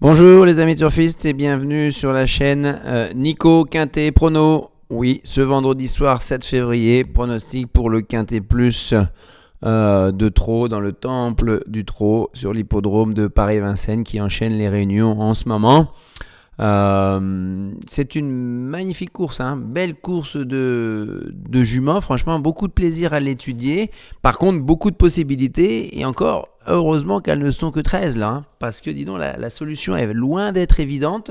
Bonjour les amis turfistes et bienvenue sur la chaîne Nico Quintet Prono. Oui, ce vendredi soir 7 février, pronostic pour le Quintet Plus de Trot dans le temple du Trot sur l'hippodrome de Paris-Vincennes qui enchaîne les réunions en ce moment. C'est une magnifique course, belle course de juments, franchement beaucoup de plaisir à l'étudier. Par contre beaucoup de possibilités et encore heureusement qu'elles ne sont que 13 là, parce que dis donc la solution est loin d'être évidente.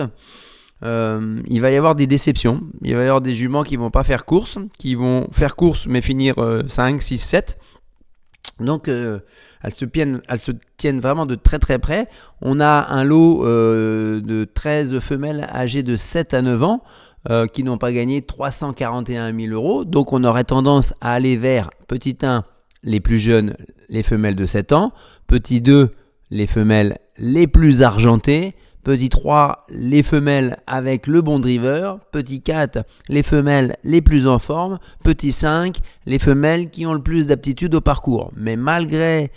Il va y avoir des déceptions, il va y avoir des juments qui vont pas faire course, qui vont faire course mais finir 5, 6, 7. Donc elles se tiennent vraiment de très très près. On a un lot de 13 femelles âgées de 7 à 9 ans qui n'ont pas gagné 341 000 euros. Donc on aurait tendance à aller vers petit 1, les plus jeunes, les femelles de 7 ans. Petit 2, les femelles les plus argentées. Petit 3, les femelles avec le bon driver. Petit 4, les femelles les plus en forme. Petit 5, les femelles qui ont le plus d'aptitude au parcours. Mais malgré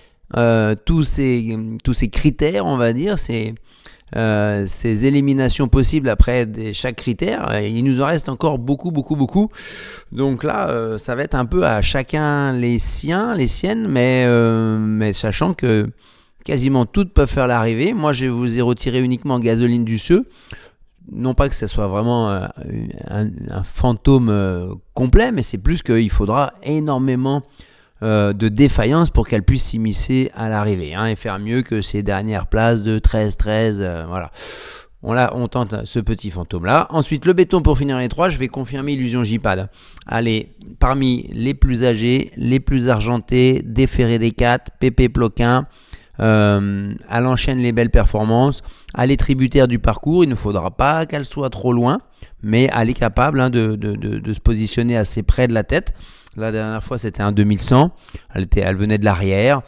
tous ces critères, on va dire, ces éliminations possibles après chaque critère, il nous en reste encore beaucoup. Donc là, ça va être un peu à chacun les siennes, mais sachant que quasiment toutes peuvent faire l'arrivée. Moi, je vous ai retiré uniquement Gasoline du Seu. Non pas que ce soit vraiment un fantôme complet, mais c'est plus qu'il faudra énormément de défaillance pour qu'elle puisse s'immiscer à l'arrivée et faire mieux que ces dernières places de 13-13. Voilà. On tente ce petit fantôme-là. Ensuite, le béton pour finir les 3. Je vais confirmer Illusion J-Pad. Allez, parmi les plus âgés, les plus argentés, Déféré des 4, Pépé Ploquin. Elle enchaîne les belles performances, elle est tributaire du parcours, il ne faudra pas qu'elle soit trop loin, mais elle est capable de se positionner assez près de la tête. La dernière fois c'était un 2100, elle venait de l'arrière,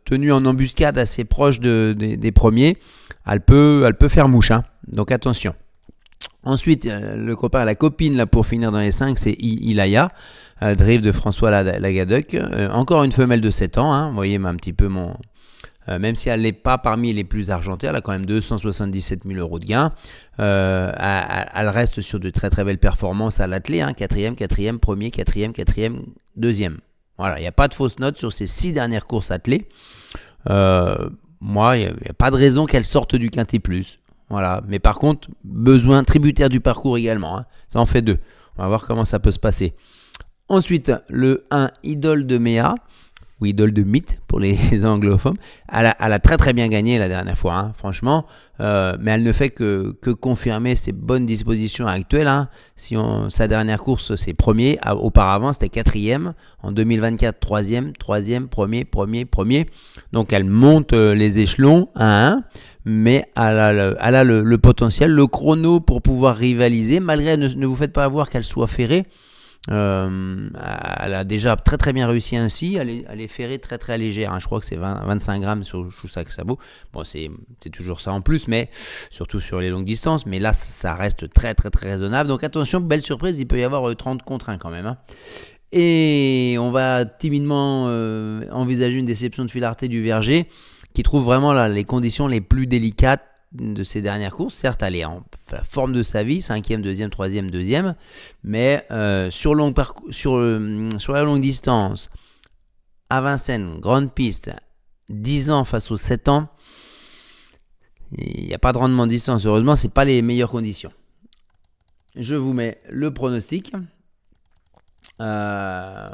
tenue en embuscade assez proche des premiers, elle peut faire mouche, donc attention. Ensuite, le copain, la copine là, pour finir dans les 5, c'est Ilaya, drive de François Lagadec. Encore une femelle de 7 ans, vous voyez un petit peu même si elle n'est pas parmi les plus argentées, elle a quand même 277 000 euros de gain. Elle reste sur de très très belles performances à l'attelé, 4e, premier, 4e, 2e. Voilà, il n'y a pas de fausse note sur ces 6 dernières courses attelées. Moi, il n'y a pas de raison qu'elle sorte du Quintet Plus. Voilà, mais par contre, besoin tributaire du parcours également. Ça en fait 2. On va voir comment ça peut se passer. Ensuite, le 1, Idole de Méa, ou Idole de Mythe pour les anglophones. Elle a très très bien gagné la dernière fois, franchement. Mais elle ne fait que confirmer ses bonnes dispositions actuelles. Sa dernière course, c'est premier. Auparavant, c'était 4e. En 2024, 3e, premier. Donc elle monte les échelons 1 à 1. Mais elle a le potentiel, le chrono pour pouvoir rivaliser. Malgré, ne vous faites pas avoir qu'elle soit ferrée. Elle a déjà très très bien réussi ainsi. Elle est ferrée très très légère, je crois que c'est 25 grammes sur chaque sabot. Bon, c'est toujours ça en plus, mais surtout sur les longues distances. Mais là, ça reste très très très raisonnable. Donc attention, belle surprise, il peut y avoir 30 contre 1 quand même. Et on va timidement envisager une déception de Filarté du Verger, qui trouve vraiment là, les conditions les plus délicates de ses dernières courses. Certes, elle est en forme de sa vie, 5e, 2e, 3e, 2e, mais sur la longue distance, à Vincennes, grande piste, 10 ans face aux 7 ans, il n'y a pas de rendement de distance. Heureusement, ce n'est pas les meilleures conditions. Je vous mets le pronostic. Voilà.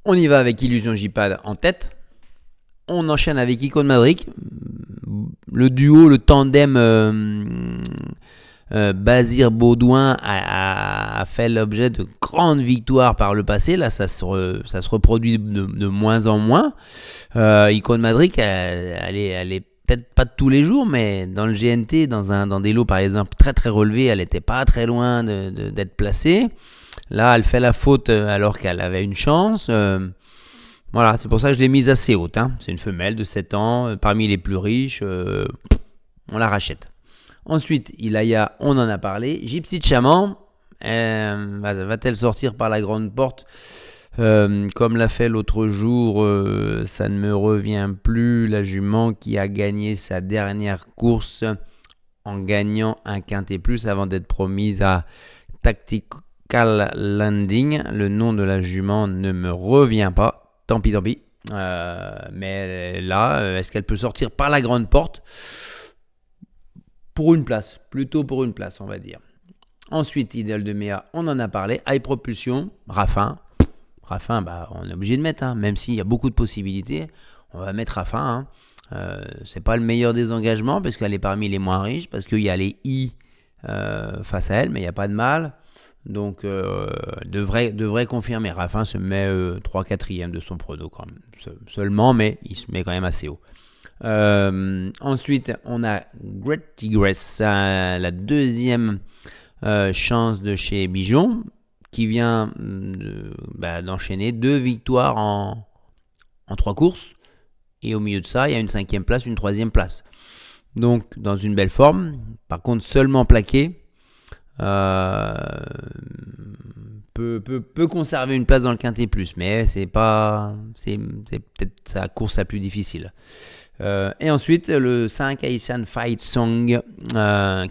On y va avec Illusion J-Pad en tête. On enchaîne avec Icône Madrid. Le duo, le tandem Bazir-Baudouin a fait l'objet de grandes victoires par le passé. Là, ça se reproduit de moins en moins. Icône Madrid, elle est peut-être pas de tous les jours, mais dans le GNT, dans des lots par exemple très très relevés, elle n'était pas très loin d'être placée. Là, elle fait la faute alors qu'elle avait une chance. Voilà, c'est pour ça que je l'ai mise assez haute. C'est une femelle de 7 ans, parmi les plus riches. On la rachète. Ensuite, Ilaya, on en a parlé. Gypsy de Chaman, va-t-elle sortir par la grande porte Comme l'a fait l'autre jour, ça ne me revient plus, la jument qui a gagné sa dernière course en gagnant un quintet plus avant d'être promise à Tactical Landing. Le nom de la jument ne me revient pas, tant pis. Mais là, est-ce qu'elle peut sortir par la grande porte? Pour une place, plutôt pour une place, on va dire. Ensuite, Idole de Méa, on en a parlé. High Propulsion, Raffin, on est obligé de mettre, même s'il y a beaucoup de possibilités, on va mettre Raffin. C'est pas le meilleur des engagements parce qu'elle est parmi les moins riches, parce qu'il y a les I face à elle, mais il n'y a pas de mal. Donc, devrait confirmer. Raffin se met 3/4e de son prono quand même. Seulement, mais il se met quand même assez haut. Ensuite, on a Great Tigress, la deuxième chance de chez Bijon, qui vient d'enchaîner 2 victoires en 3 courses. Et au milieu de ça, il y a une 5e place, une 3e place. Donc, dans une belle forme. Par contre, seulement plaqué. Peut conserver une place dans le quintet plus, mais c'est peut-être sa course la plus difficile. Et ensuite, le 5 Asian Fight Song,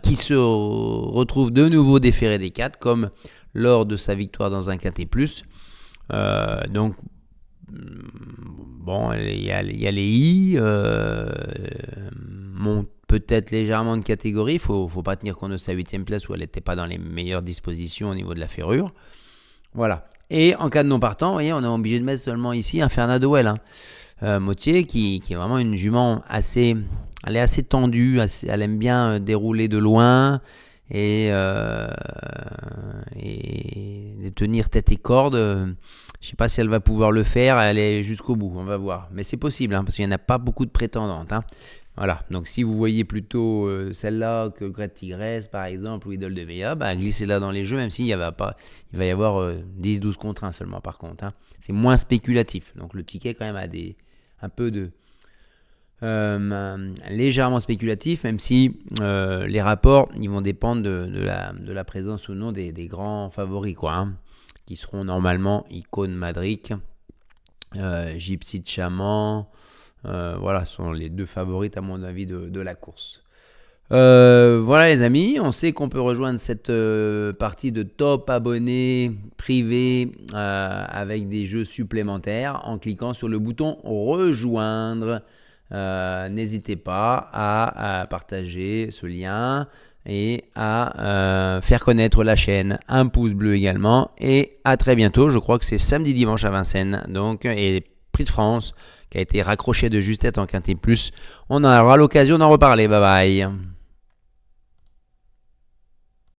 qui se retrouve de nouveau déféré des 4, comme lors de sa victoire dans un quintet plus. Donc, bon, il y a les I, monte peut-être légèrement de catégorie. Il ne faut pas tenir compte de sa 8e place où elle n'était pas dans les meilleures dispositions au niveau de la ferrure. Voilà. Et en cas de non partant, vous voyez, on est obligé de mettre seulement ici un Fernand de Well. Motier qui est vraiment une jument elle est assez tendue, elle aime bien dérouler de loin et de tenir tête et corde. Je ne sais pas si elle va pouvoir le faire, elle est jusqu'au bout, on va voir. Mais c'est possible, parce qu'il n'y en a pas beaucoup de prétendantes. Voilà, donc si vous voyez plutôt celle-là que Great Tigress par exemple ou Idole de Méa, glissez-la dans les jeux, même s'il y avoir 10-12 contre 1 seulement par contre. C'est moins spéculatif, donc le ticket quand même a un peu de légèrement spéculatif, même si les rapports ils vont dépendre de la présence ou non des grands favoris, qui seront normalement Icône Madric, Gypsy de Chaman. Voilà, sont les 2 favorites à mon avis de la course. Voilà les amis, on sait qu'on peut rejoindre cette partie de top abonnés privés avec des jeux supplémentaires en cliquant sur le bouton rejoindre. N'hésitez pas à partager ce lien et à faire connaître la chaîne, un pouce bleu également, et à très bientôt. Je crois que c'est samedi dimanche à Vincennes, donc, et Prix de France qui a été raccroché de justesse en quintet plus. On aura l'occasion d'en reparler. Bye bye.